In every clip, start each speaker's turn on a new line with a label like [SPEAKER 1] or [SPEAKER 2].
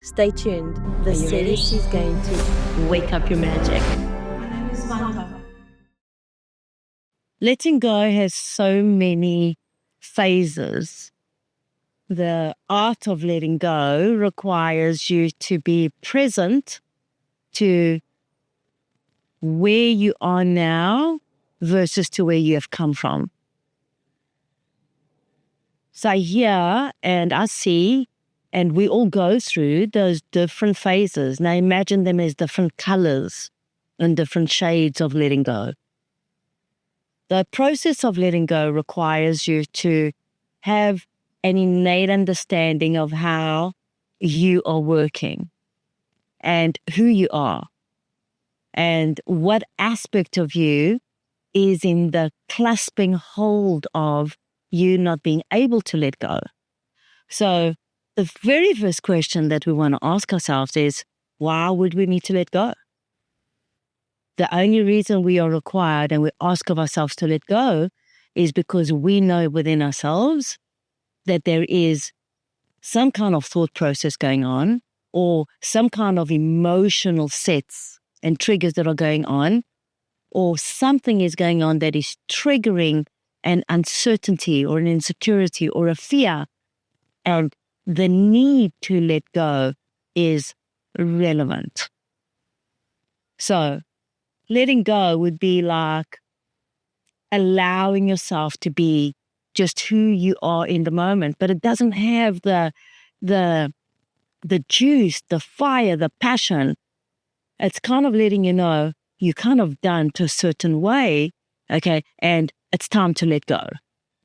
[SPEAKER 1] Stay tuned. The series is going to wake up your magic.
[SPEAKER 2] Letting go has so many phases. The art of letting go requires you to be present to where you are now versus to where you have come from. So I hear and I see, and we all go through those different phases. Now imagine them as different colors and different shades of letting go. The process of letting go requires you to have an innate understanding of how you are working and who you are and what aspect of you is in the clasping hold of you not being able to let go. So the very first question that we want to ask ourselves is, why would we need to let go? The only reason we are required and we ask of ourselves to let go is because we know within ourselves that there is some kind of thought process going on or some kind of emotional sets and triggers that are going on, or something is going on that is triggering an uncertainty or an insecurity or a fear, and the need to let go is relevant. So letting go would be like allowing yourself to be just who you are in the moment, but it doesn't have the juice, the fire, the passion. It's kind of letting you know you're kind of done to a certain way, okay, and it's time to let go.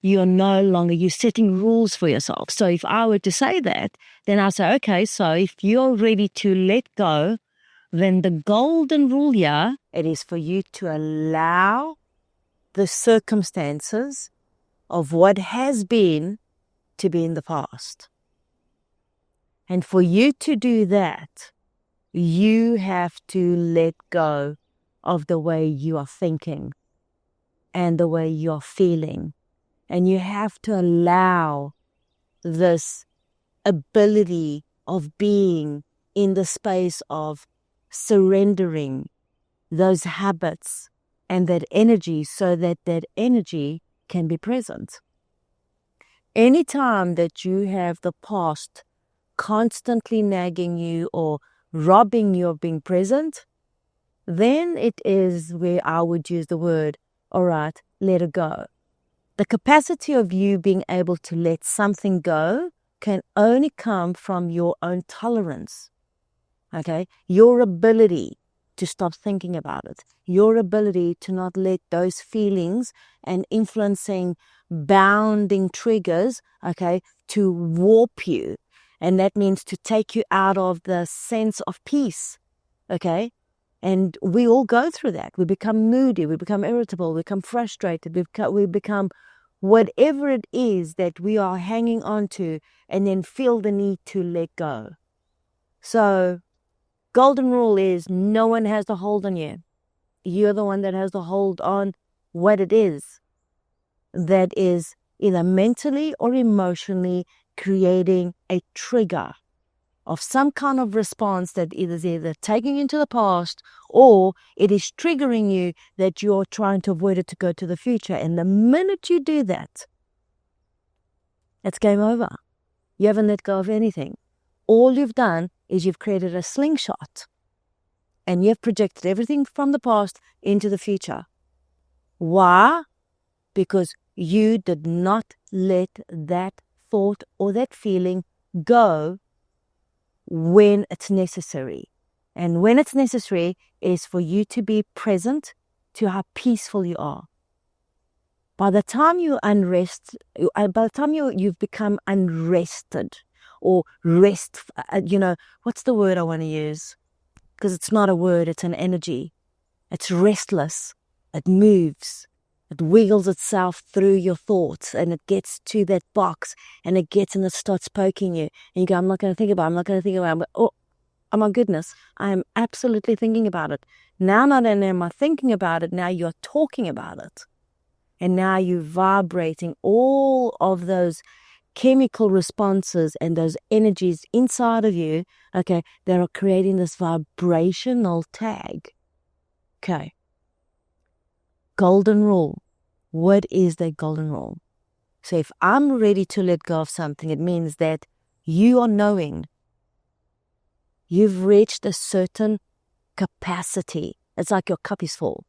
[SPEAKER 2] You're no longer, you're setting rules for yourself. So if I were to say that, then I'll say, okay, so if you're ready to let go, then the golden rule here, it is for you to allow the circumstances of what has been to be in the past. And for you to do that, you have to let go of the way you are thinking and the way you are feeling. And you have to allow this ability of being in the space of surrendering those habits and that energy so that that energy can be present. Anytime that you have the past constantly nagging you or robbing you of being present, then it is where I would use the word, all right, let it go. The capacity of you being able to let something go can only come from your own tolerance, okay? Your ability to stop thinking about it, your ability to not let those feelings and influencing, bounding triggers, okay, to warp you. And that means to take you out of the sense of peace, okay? And we all go through that. We become moody, we become irritable, we become frustrated, we become whatever it is that we are hanging on to and then feel the need to let go. So golden rule is no one has the hold on you. You're the one that has the hold on what it is that is either mentally or emotionally creating a trigger of some kind of response that is either taking you into the past or it is triggering you that you're trying to avoid it to go to the future. And the minute you do that, it's game over. You haven't let go of anything. All you've done is you've created a slingshot and you've projected everything from the past into the future. Why? Because you did not let that thought or that feeling go when it's necessary. And when it's necessary is for you to be present to how peaceful you are. By the time you've become unrested or what's the word I want to use? Because it's not a word, it's an energy. It's restless. It moves. It wiggles itself through your thoughts and it gets to that box and it starts poking you. And you go, I'm not going to think about it. But, oh my goodness, I am absolutely thinking about it. Now not only am I thinking about it, now you're talking about it. And now you're vibrating all of those chemical responses and those energies inside of you, okay, that are creating this vibrational tag. Okay. Golden rule. What is that golden rule? So if I'm ready to let go of something, it means that you are knowing you've reached a certain capacity. It's like your cup is full,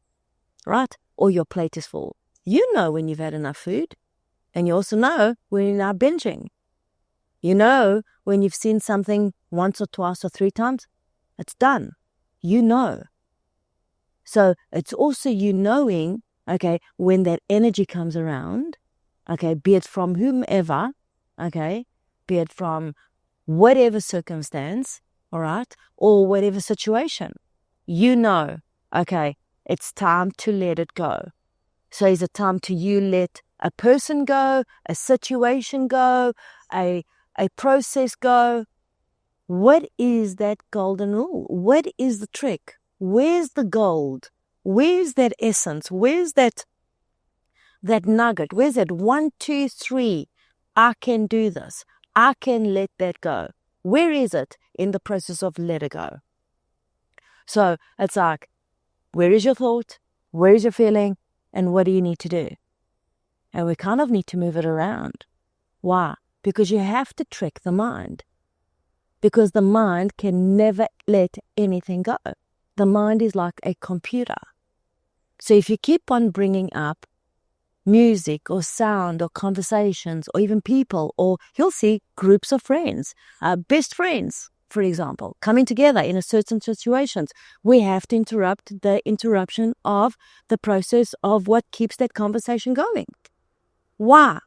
[SPEAKER 2] right? Or your plate is full. You know when you've had enough food, and you also know when you're now binging. You know when you've seen something once or twice or 3 times, it's done. You know. So it's also you knowing, okay, when that energy comes around, okay, be it from whomever, okay, be it from whatever circumstance, all right, or whatever situation, you know, okay, it's time to let it go. So is it time to you let a person go, a situation go, a process go? What is that golden rule? What is the trick? Where's the gold? Where's that essence? Where's that nugget? Where's that 1, 2, 3? I can do this. I can let that go. Where is it in the process of let it go? So it's like, where is your thought? Where is your feeling? And what do you need to do? And we kind of need to move it around. Why? Because you have to trick the mind. Because the mind can never let anything go. The mind is like a computer. So if you keep on bringing up music or sound or conversations or even people, or you'll see groups of friends, best friends, for example, coming together in a certain situations, we have to interrupt the interruption of the process of what keeps that conversation going. Why?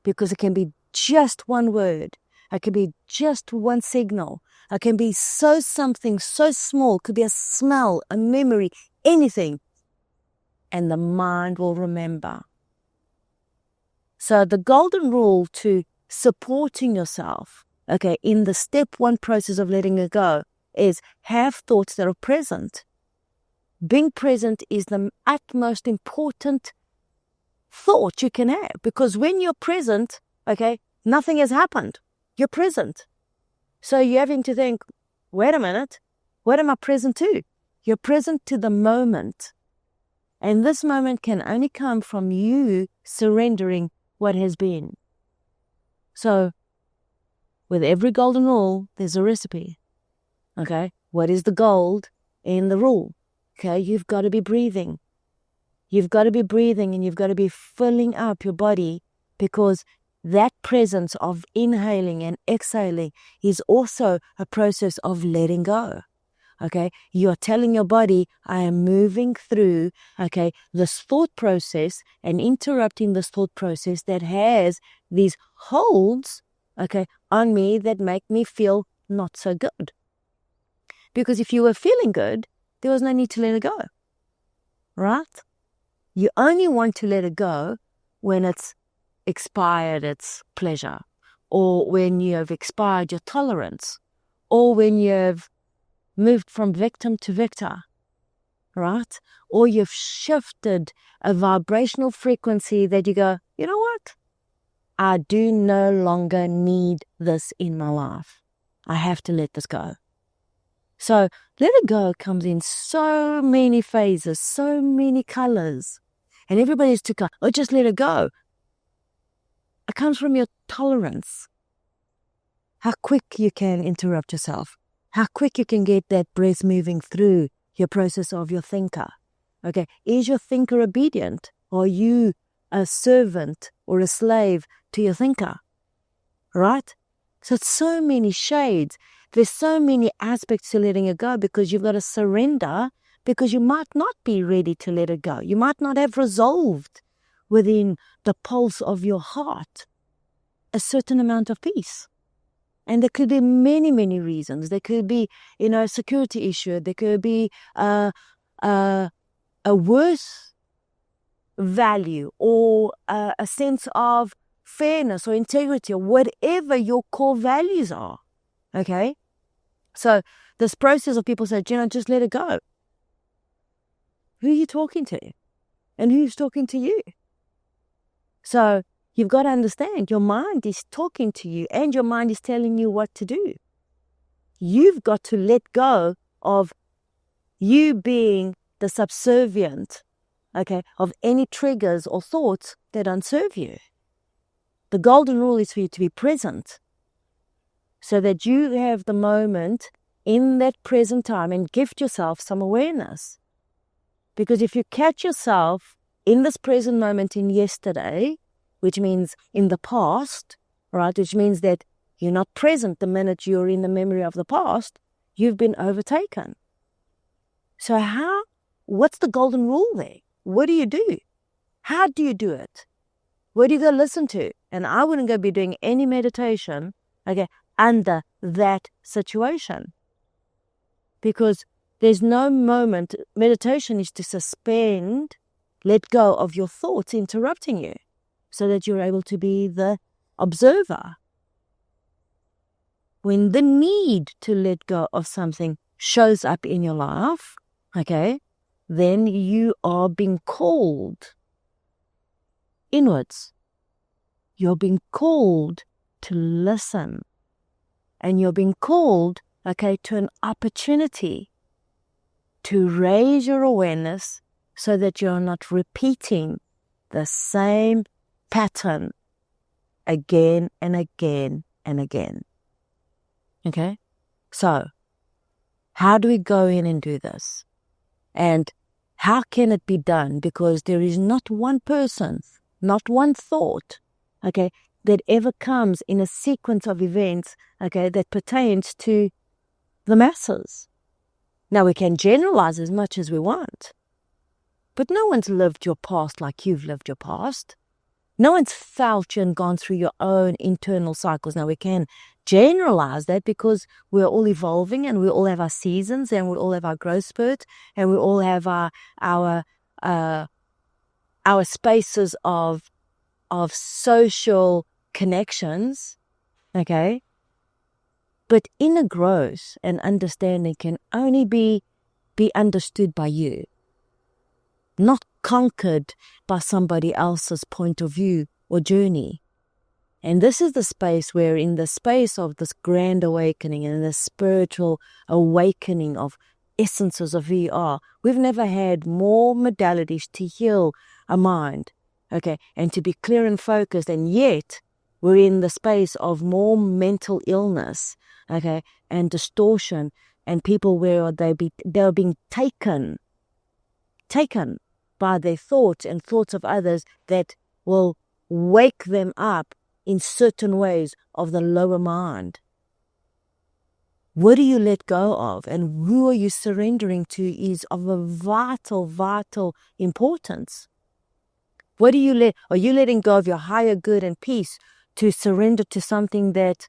[SPEAKER 2] Because it can be just one word. It can be just one signal. It can be something so small. It could be a smell, a memory, anything. And the mind will remember. So the golden rule to supporting yourself, okay, in the step 1 process of letting it go is have thoughts that are present. Being present is the utmost important thought you can have, because when you're present, okay, nothing has happened. You're present. So you're having to think, wait a minute, what am I present to? You're present to the moment. And this moment can only come from you surrendering what has been. So with every golden rule, there's a recipe. Okay, what is the gold in the rule? Okay, you've got to be breathing. You've got to be breathing, and you've got to be filling up your body, because that presence of inhaling and exhaling is also a process of letting go. Okay, you're telling your body, I am moving through, okay, this thought process and interrupting this thought process that has these holds, okay, on me that make me feel not so good. Because if you were feeling good, there was no need to let it go, right? You only want to let it go when it's expired its pleasure, or when you have expired your tolerance, or when you have moved from victim to victor, right? Or you've shifted a vibrational frequency that you go, you know what? I do no longer need this in my life. I have to let this go. So let it go comes in so many phases, so many colors. And everybody's to go, oh, just let it go. It comes from your tolerance. How quick you can interrupt yourself. How quick you can get that breath moving through your process of your thinker. Okay, is your thinker obedient? Or are you a servant or a slave to your thinker? Right? So it's so many shades. There's so many aspects to letting it go, because you've got to surrender, because you might not be ready to let it go. You might not have resolved within the pulse of your heart a certain amount of peace. And there could be many, many reasons. There could be, a security issue. There could be a worth value, or a sense of fairness or integrity, or whatever your core values are. Okay? So this process of people say, just let it go. Who are you talking to? And who's talking to you? So You've got to understand your mind is talking to you and your mind is telling you what to do. You've got to let go of you being the subservient, of any triggers or thoughts that don't serve you. The golden rule is for you to be present so that you have the moment in that present time and gift yourself some awareness. Because if you catch yourself in this present moment in yesterday, which means in the past, right, which means that you're not present the minute you're in the memory of the past, you've been overtaken. So what's the golden rule there? What do you do? How do you do it? Where do you go listen to? And I wouldn't go be doing any meditation, under that situation. Because there's no moment. Meditation is to suspend, let go of your thoughts interrupting you so that you're able to be the observer. When the need to let go of something shows up in your life, then you are being called inwards. You're being called to listen. And you're being called, to an opportunity to raise your awareness so that you're not repeating the same pattern again and again and again. Okay? So, how do we go in and do this? And how can it be done? Because there is not one person, not one thought, that ever comes in a sequence of events, that pertains to the masses. Now, we can generalize as much as we want, but no one's lived your past like you've lived your past. No one's felt you and gone through your own internal cycles. Now, we can generalize that because we're all evolving and we all have our seasons and we all have our growth spurts and we all have our spaces of social connections, But inner growth and understanding can only be understood by you, not conquered by somebody else's point of view or journey. And this is the space where, in the space of this grand awakening and the spiritual awakening of essences of who you are, we've never had more modalities to heal a mind, and to be clear and focused, and yet we're in the space of more mental illness, and distortion, and people where they're being taken by their thoughts and thoughts of others that will wake them up in certain ways of the lower mind. What do you let go of, and who are you surrendering to is of a vital, vital importance. What do you are you letting go of your higher good and peace to surrender to something that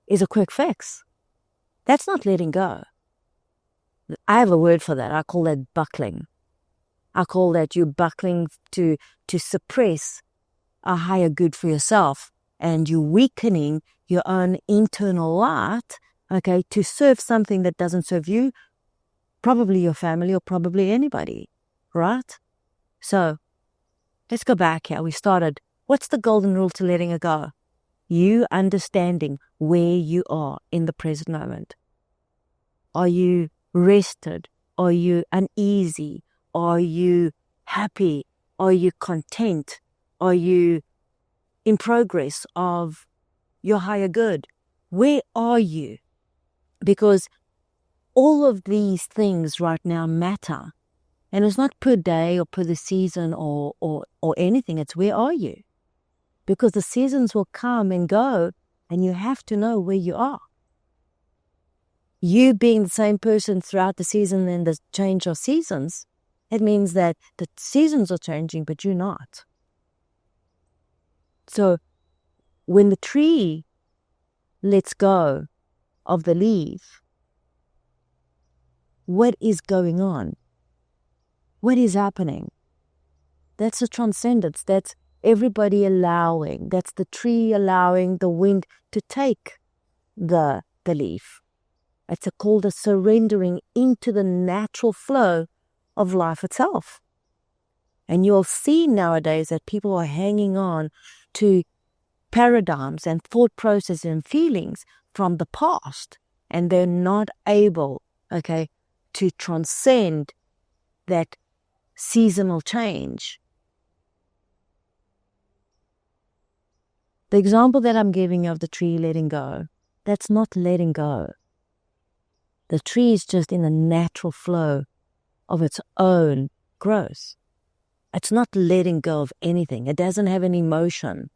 [SPEAKER 2] is a quick fix? That's not letting go. I have a word for that. I call that buckling. I call that you buckling to suppress a higher good for yourself, and you weakening your own internal light, to serve something that doesn't serve you, probably your family or probably anybody, right? So, let's go back here. We started. What's the golden rule to letting it go? You understanding where you are in the present moment. Are you rested? Are you uneasy? Are you happy? Are you content? Are you in progress of your higher good? Where are you? Because all of these things right now matter. And it's not per day or per the season or anything. It's where are you? Because the seasons will come and go, and you have to know where you are. You being the same person throughout the season and the change of seasons, it means that the seasons are changing, but you're not. So when the tree lets go of the leaf, what is going on? What is happening? That's the transcendence. That's everybody allowing. That's the tree allowing the wind to take the leaf. It's called a surrendering into the natural flow of life itself. And you'll see nowadays that people are hanging on to paradigms and thought processes and feelings from the past, and they're not able, to transcend that seasonal change. The example that I'm giving of the tree letting go, that's not letting go. The tree is just in a natural flow of its own growth. It's not letting go of anything. It doesn't have an emotion.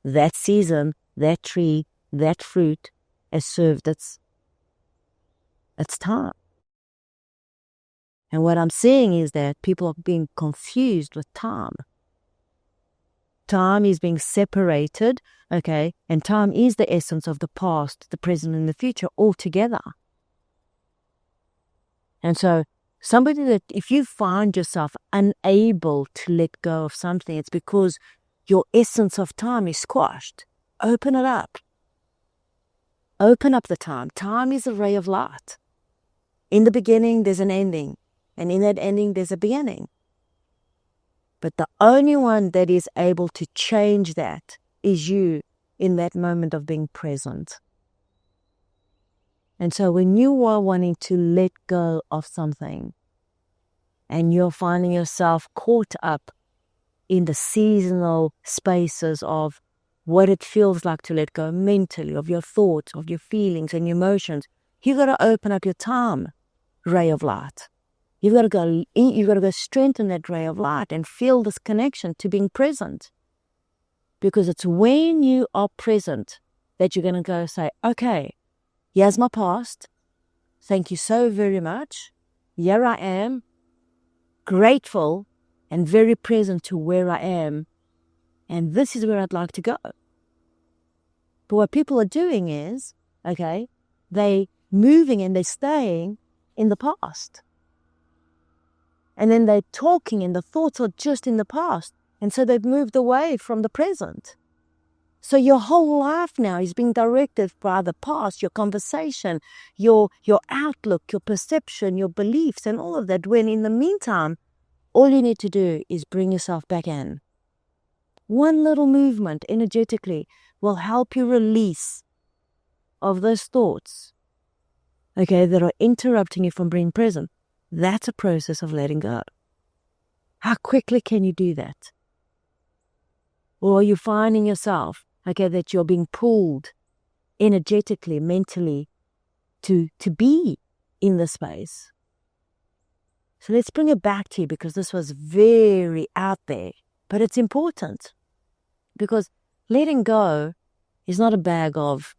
[SPEAKER 2] That season, that tree, that fruit has served its time. And what I'm seeing is that people are being confused with time. Time is being separated, and time is the essence of the past, the present, and the future all together. And so somebody that, if you find yourself unable to let go of something, it's because your essence of time is squashed. Open it up. Open up the time. Time is a ray of light. In the beginning, there's an ending. And in that ending, there's a beginning. But the only one that is able to change that is you in that moment of being present. And so when you are wanting to let go of something and you're finding yourself caught up in the seasonal spaces of what it feels like to let go mentally, of your thoughts, of your feelings and your emotions, you've got to open up your time ray of light. You've got to go strengthen that ray of light and feel this connection to being present. Because it's when you are present that you're going to go say, okay, here's my past. Thank you so very much. Here I am, grateful and very present to where I am. And this is where I'd like to go. But what people are doing is, they moving and they're staying in the past. And then they're talking and the thoughts are just in the past. And so they've moved away from the present. So your whole life now is being directed by the past, your conversation, your outlook, your perception, your beliefs and all of that. When in the meantime, all you need to do is bring yourself back in. One little movement energetically will help you release of those thoughts, that are interrupting you from being present. That's a process of letting go. How quickly can you do that? Or are you finding yourself, that you're being pulled energetically, mentally to be in the space? So let's bring it back to you because this was very out there, but it's important because letting go is not a bag of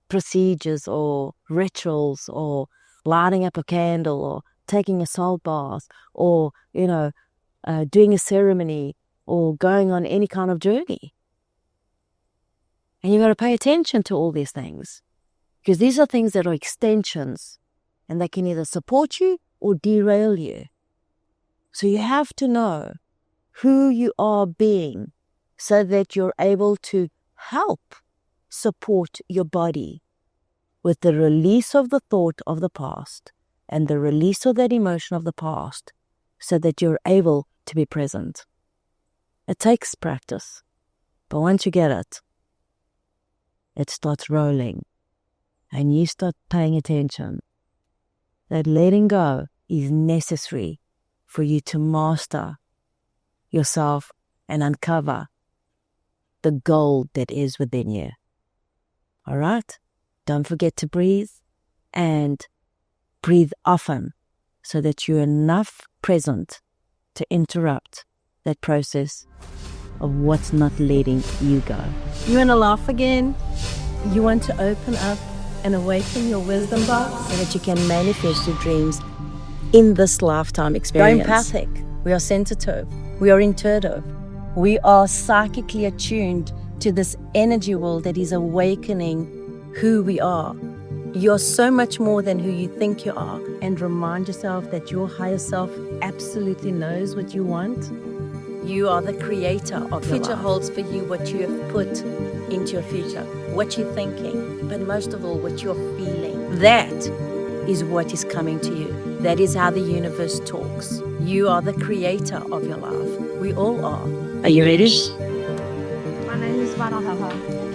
[SPEAKER 2] procedures or rituals or lighting up a candle or taking a salt bath or, doing a ceremony or going on any kind of journey. And you've got to pay attention to all these things because these are things that are extensions and they can either support you or derail you. So you have to know who you are being so that you're able to help support your body with the release of the thought of the past and the release of that emotion of the past so that you're able to be present. It takes practice, but once you get it, it starts rolling and you start paying attention that letting go is necessary for you to master yourself and uncover the gold that is within you. All right? Don't forget to breathe and breathe often so that you're enough present to interrupt that process of what's not letting you go. You want to laugh again? You want to open up and awaken your wisdom box so that you can manifest your dreams in this lifetime experience. We're empathic. We are sensitive. We are intuitive. We are psychically attuned to this energy world that is awakening who we are. You're so much more than who you think you are. And remind yourself that your higher self absolutely knows what you want. You are the creator of your future life. Holds for you what you have put into your future, what you're thinking, but most of all, what you're feeling. That is what is coming to you. That is how the universe talks. You are the creator of your life. We all are.
[SPEAKER 1] Are you ready?
[SPEAKER 3] My name is Vanahava.